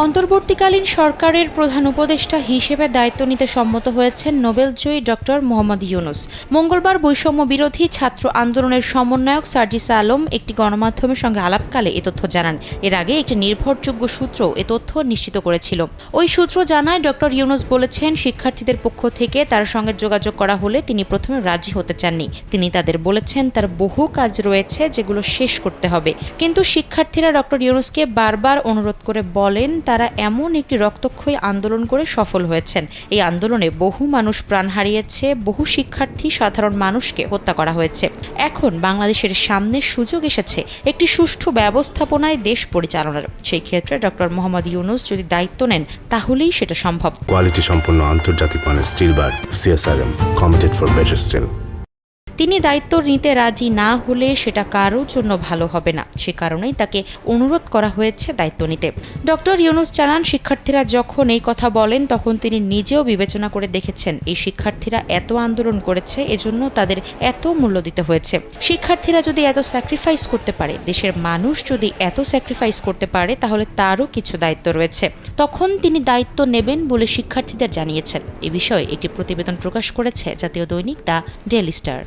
অন্তর্বর্তীকালীন সরকারের প্রধান উপদেষ্টা হিসেবে দায়িত্ব নিতে সম্মত হয়েছেন নোবেলজয়ী ডক্টর মোহাম্মদ ইউনূস। মঙ্গলবার বৈষম্য বিরোধী ছাত্র আন্দোলনের সমন্বয়ক সার্জিস আলম একটি গণমাধ্যমের সঙ্গে আলাপকালে এ তথ্য জানান। এর আগে একটি নির্ভরযোগ্য সূত্র এ তথ্য নিশ্চিত করেছিল। ওই সূত্র জানায়, ডক্টর ইউনূস বলেছেন, শিক্ষার্থীদের পক্ষ থেকে তার সঙ্গে যোগাযোগ করা হলে তিনি প্রথমে রাজি হতে চাননি। তিনি তাদের বলেছেন তার বহু কাজ রয়েছে যেগুলো শেষ করতে হবে। কিন্তু শিক্ষার্থীরা ডক্টর ইউনূসকে বারবার অনুরোধ করে বলেন তারা এমন একটি রক্তক্ষয়ী আন্দোলন করে সফল হয়েছেন। এই আন্দোলনে বহু মানুষ প্রাণ হারিয়েছে, বহু শিক্ষার্থী, সাধারণ মানুষকে হত্যা করা হয়েছে। এখন বাংলাদেশের সামনে সুযোগ এসেছে একটি সুষ্ঠু ব্যবস্থাপনায় দেশ পরিচালনার। সেই ক্ষেত্রে ডক্টর মোহাম্মদ ইউনূস যদি দায়িত্ব নেন তাহলেই সেটা সম্ভব। কোয়ালিটি সম্পন্ন আন্তর্জাতিক মানের still bar CSRM, committed for better still. তিনি দায়িত্ব নিতে রাজি না হলে সেটা কারোর জন্য ভালো হবে না। সে কারণেই তাকে অনুরোধ করা হয়েছে দায়িত্ব নিতে। ডক্টর ইউনূস জানান, শিক্ষার্থীরা যখন এই কথা বলেন তখন তিনি নিজেও বিবেচনা করে দেখেছেন এই শিক্ষার্থীরা এত আন্দোলন করেছে, এজন্য তাদের এত মূল্য দিতে হয়েছে। শিক্ষার্থীরা যদি এত স্যাক্রিফাইস করতে পারে, দেশের মানুষ যদি এত স্যাক্রিফাইস করতে পারে, তাহলে তারও কিছু দায়িত্ব রয়েছে। তখন তিনি দায়িত্ব নেবেন বলে শিক্ষার্থীদের জানিয়েছেন। এ বিষয়ে একটি প্রতিবেদন প্রকাশ করেছে জাতীয় দৈনিক দ্য ডেইলি স্টার।